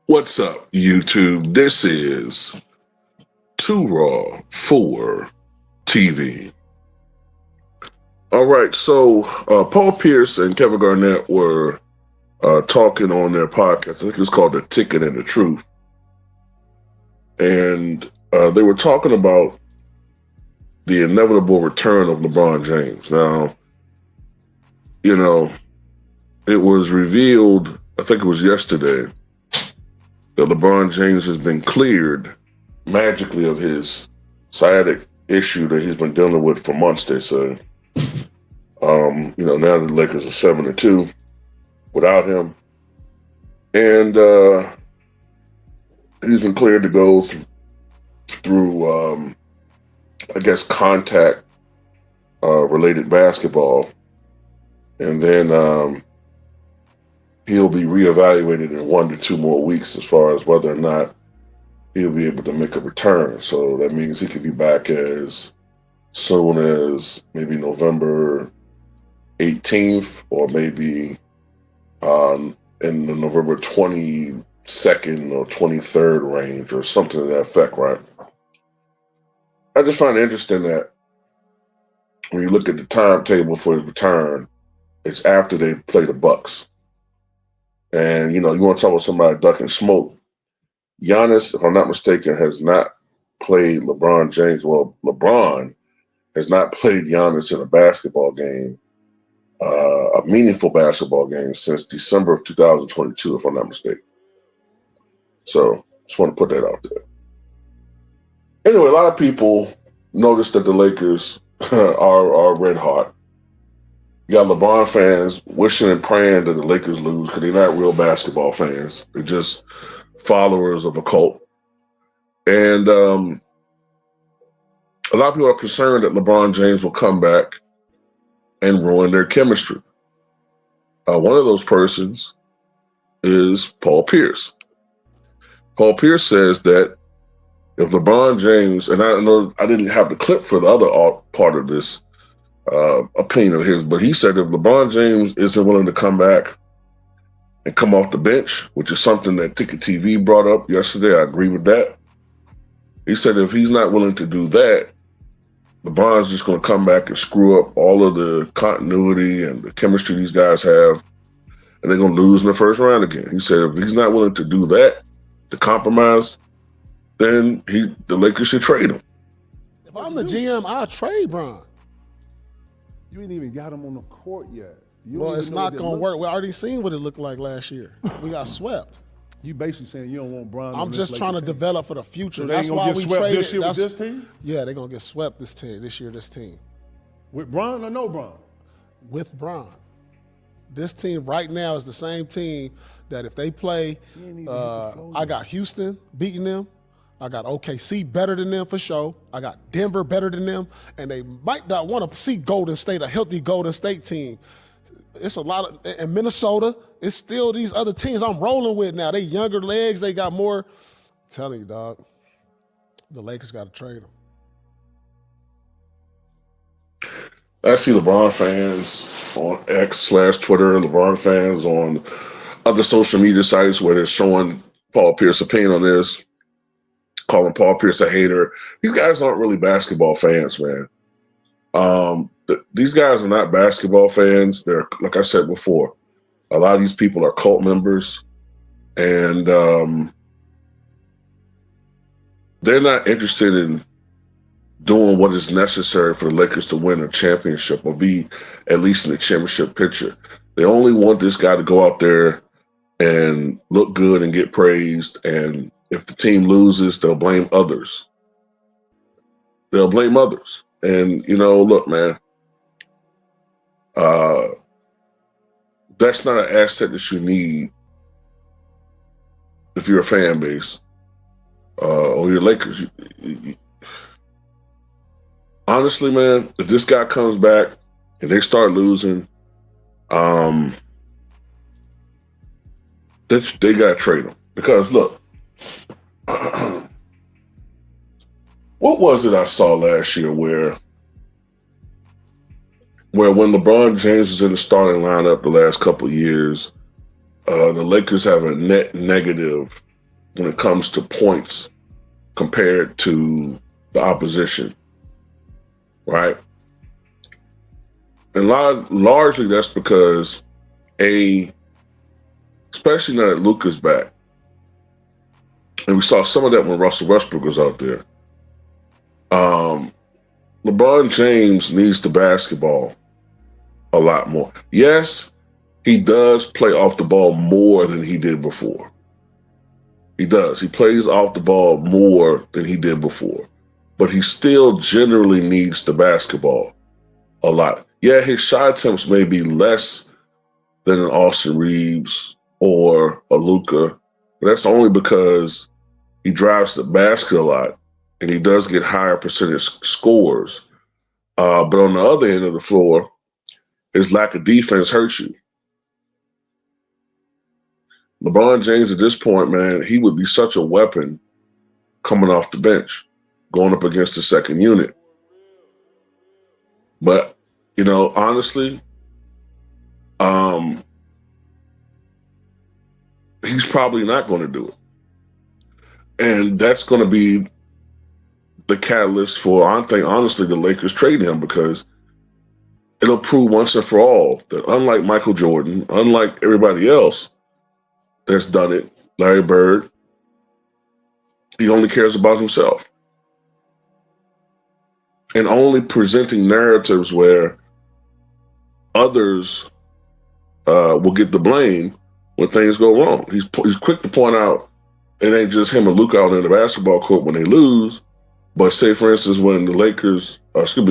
What's up, YouTube? This is Too Raw for TV. All right, so Paul Pierce and Kevin Garnett were talking on their podcast. I think it was called The Ticket and the Truth. And they were talking about the inevitable return of LeBron James. Now, it was revealed, I think it was yesterday, that LeBron James has been cleared magically of his sciatic issue that he's been dealing with for months, they say. Now the Lakers are 7-2 without him. And he's been cleared to go through I guess, contact related basketball. And then he'll be reevaluated in 1 to 2 more weeks as far as whether or not he'll be able to make a return. So that means he could be back as soon as maybe November 18th or maybe in the November 22nd or 23rd range or something to that effect, right? I just find it interesting that when you look at the timetable for his return, it's after they play the Bucks. And, you want to talk about somebody ducking smoke. Giannis, if I'm not mistaken, has not played LeBron James. Well, LeBron has not played Giannis in a basketball game, a meaningful basketball game, since December of 2022, if I'm not mistaken. So just want to put that out there. Anyway, a lot of people noticed that the Lakers are red hot. You got LeBron fans wishing and praying that the Lakers lose because they're not real basketball fans. They're just followers of a cult. And a lot of people are concerned that LeBron James will come back and ruin their chemistry. One of those persons is Paul Pierce. Paul Pierce says that if LeBron James, and I know I didn't have the clip for the other part of this opinion of his, but he said if LeBron James isn't willing to come back and come off the bench, which is something that Ticket TV brought up yesterday, I agree with that. He said if he's not willing to do that, LeBron's just going to come back and screw up all of the continuity and the chemistry these guys have, and they're going to lose in the first round again. He said if he's not willing to do that, to compromise, then the Lakers should trade him. If I'm the GM, I'll trade Bron. You ain't even got him on the court yet. Well, it's not going to work. We already seen what it looked like last year. We got swept. You basically saying you don't want Bron. I'm just trying to develop for the future. So that's why we traded. This year with this team? Yeah, they're going to get swept this year, this team. With Bron or no Bron? With Bron. This team right now is the same team that if they play, I got Houston beating them. I got OKC better than them for sure. I got Denver better than them. And they might not want to see Golden State, a healthy Golden State team. It's a lot of, and Minnesota, it's still these other teams I'm rolling with now. They younger legs, they got more. I'm telling you, dog, the Lakers got to trade them. I see LeBron fans on X/Twitter, LeBron fans on other social media sites where they're showing Paul Pierce's opinion on this, calling Paul Pierce a hater. These guys aren't really basketball fans, man. These guys are not basketball fans. They're, like I said before, a lot of these people are cult members, and they're not interested in doing what is necessary for the Lakers to win a championship or be at least in the championship picture. They only want this guy to go out there and look good and get praised, and if the team loses, they'll blame others. They'll blame others. And, look, man, that's not an asset that you need if you're a fan base or you're Lakers. Honestly, man, if this guy comes back and they start losing, they got to trade him. Because, look, what was it I saw last year where when LeBron James was in the starting lineup the last couple of years, the Lakers have a net negative when it comes to points compared to the opposition, right? And largely that's because especially now that Luka's back, and we saw some of that when Russell Westbrook was out there. LeBron James needs the basketball a lot more. Yes, he does play off the ball more than he did before. He does. He plays off the ball more than he did before. But he still generally needs the basketball a lot. Yeah, his shot attempts may be less than an Austin Reeves or a Luka, but that's only because he drives the basket a lot and he does get higher percentage scores. But on the other end of the floor, his lack of defense hurts you. LeBron James at this point, man, he would be such a weapon coming off the bench, going up against the second unit. But, honestly, he's probably not going to do it. And that's going to be the catalyst for, I think, honestly, the Lakers trading him, because it'll prove once and for all that unlike Michael Jordan, unlike everybody else that's done it, Larry Bird, he only cares about himself. And only presenting narratives where others will get the blame when things go wrong. He's quick to point out it ain't just him and Luka out in the basketball court when they lose, but say, for instance, when the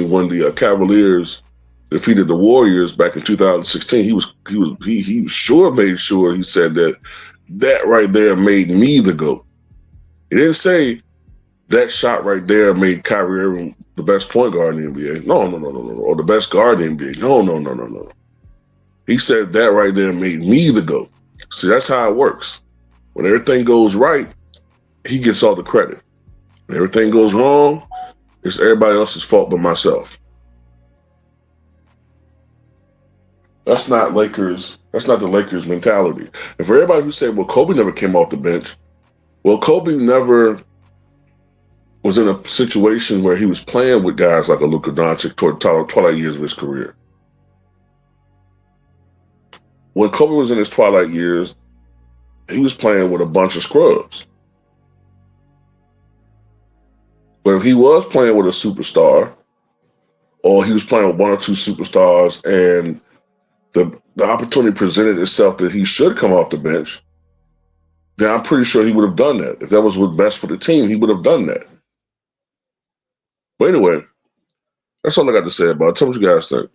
when the Cavaliers defeated the Warriors back in 2016, he made sure he said that right there made me the GOAT. He didn't say that shot right there made Kyrie Irving the best point guard in the NBA. No, or the best guard in the NBA. No. He said that right there made me the GOAT. See, that's how it works. When everything goes right, he gets all the credit. When everything goes wrong, it's everybody else's fault but myself. That's not the Lakers mentality. And for everybody who said, well, Kobe never came off the bench, well, Kobe never was in a situation where he was playing with guys like a Luka Doncic toward the twilight years of his career. When Kobe was in his twilight years, he was playing with a bunch of scrubs. But if he was playing with a superstar, or he was playing with one or two superstars, and the opportunity presented itself that he should come off the bench, then I'm pretty sure he would have done that. If that was what's best for the team, he would have done that. But anyway, that's all I got to say about it. Tell me what you guys think.